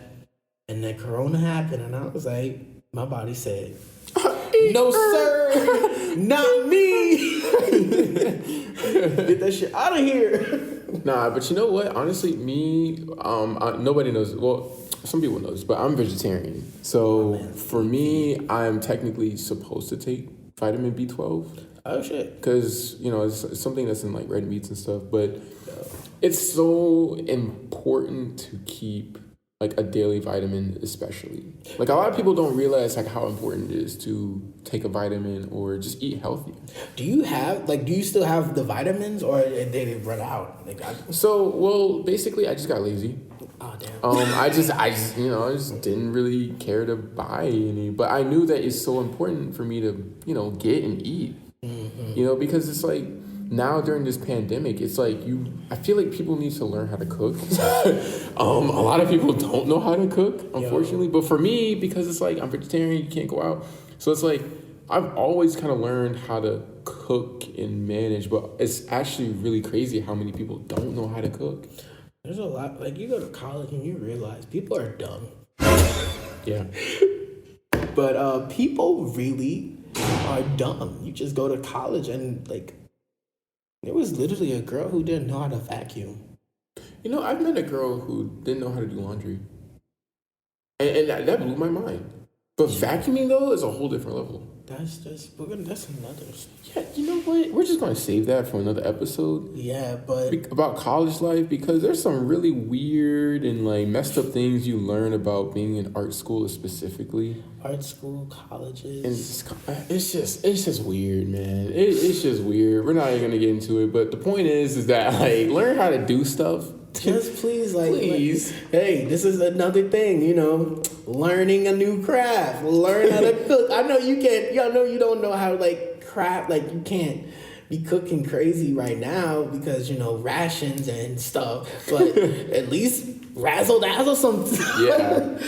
And then Corona happened and I was like, my body said, no sir, not me. Get that shit out of here. Nah, but you know what? Honestly, nobody knows. Well, some people know this, but I'm vegetarian. So for me, I'm technically supposed to take vitamin B12. Oh shit. Because, it's something that's in like red meats and stuff. But it's so important to keep like a daily vitamin especially. Like a lot of people don't realize like how important it is to take a vitamin or just eat healthy. Do you still have the vitamins, or did they run out? Basically I just got lazy. Oh damn. I just didn't really care to buy any, but I knew that it's so important for me to, get and eat. Mm-hmm. Because it's like now during this pandemic, it's like I feel like people need to learn how to cook. A lot of people don't know how to cook, unfortunately. But for me, because it's like I'm vegetarian, you can't go out. So it's like I've always kind of learned how to cook and manage, but it's actually really crazy how many people don't know how to cook. There's a lot, like you go to college and you realize people are dumb. Yeah. But people really are dumb. You just go to college and like, there was literally a girl who didn't know how to vacuum. I've met a girl who didn't know how to do laundry. And that blew my mind. But vacuuming, though, is a whole different level. That's another. Yeah, you know what? We're just going to save that for another episode. Yeah, but about college life, because there's some really weird and like messed up things you learn about being in art school specifically. Art school, colleges. And it's just weird, man. It's just weird. We're not even going to get into it, but the point is that like learn how to do stuff. Just please, please. Hey, this is another thing, learning a new craft, learn how to cook. I know you can't, y'all know you don't know how to like craft, like you can't be cooking crazy right now because, rations and stuff, but at least razzle dazzle something. Yeah.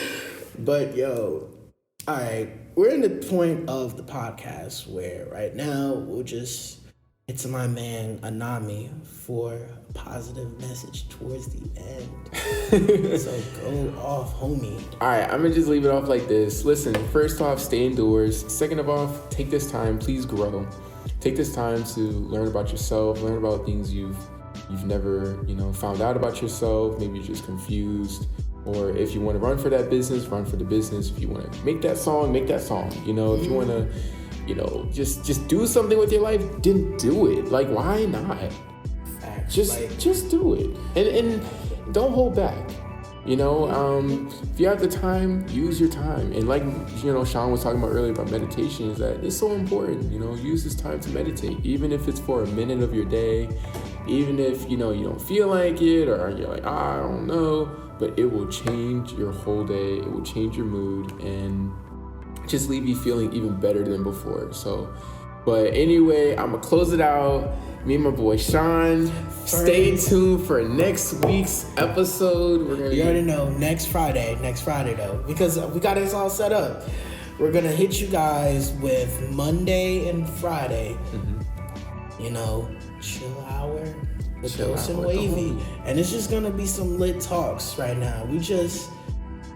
But all right, we're in the point of the podcast where right now it's my man Anami for a positive message towards the end. So go off, homie. All right, I'm gonna just leave it off like this. Listen, first off, stay indoors. Second of all, take this time, please grow. Take this time to learn about yourself, learn about things you've never, found out about yourself. Maybe you're just confused. Or if you want to run for that business, run for the business. If you want to make that song, make that song. If you want to just do something with your life, then do it. Like, why not? Facts. Just do it. And don't hold back. If you have the time, use your time. And like, Sean was talking about earlier about meditation, is that it's so important, use this time to meditate. Even if it's for a minute of your day, even if, you don't feel like it, or you're like, I don't know, but it will change your whole day. It will change your mood and just leave you feeling even better than before. But anyway, I'm gonna close it out. Me and my boy Sean. Stay tuned for next week's episode. You already know, next Friday though, because we got this all set up. We're gonna hit you guys with Monday and Friday. Chill hour with Dose and Wavy, and it's just gonna be some lit talks right now. We just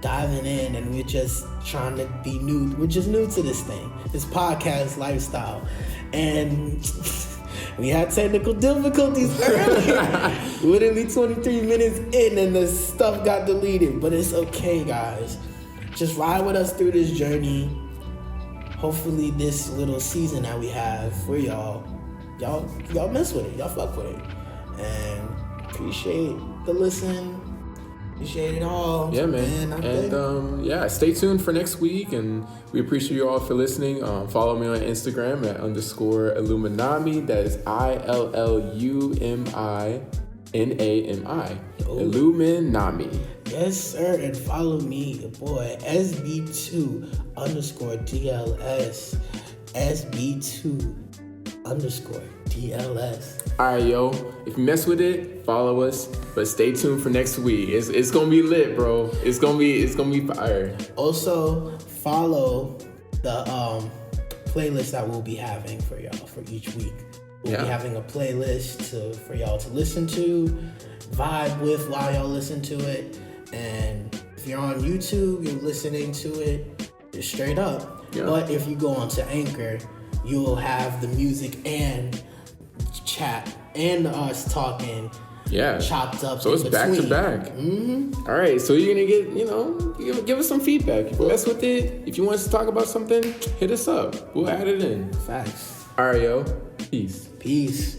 diving in and we're just trying to be new. We're just new to this thing, this podcast lifestyle, and we had technical difficulties earlier. Literally 23 minutes in and the stuff got deleted, but it's okay, guys. Just ride with us through this journey. Hopefully this little season that we have for y'all mess with it, y'all fuck with it, and appreciate the listen. Appreciate it all. Yeah, man. And stay tuned for next week. And we appreciate you all for listening. Follow me on Instagram at _Illuminami. That is ILLUMINAMI. Illuminami. Yes, sir. And follow me, your boy, SB2_DLS. SB2_DLS. Alright, yo. If you mess with it, follow us. But stay tuned for next week. It's gonna be lit, bro. It's gonna be fire. Also, follow the playlist that we'll be having for y'all for each week. We'll be having a playlist for y'all to listen to, vibe with while y'all listen to it. And if you're on YouTube, you're listening to it, just straight up. Yeah. But if you go onto Anchor, you'll have the music and chat and us talking chopped up. So it's back to back. Mm-hmm. All right, so you're gonna get, give us some feedback. If you mess with it, if you want us to talk about something, hit us up. We'll add it in. Facts. All right, yo. Peace. Peace.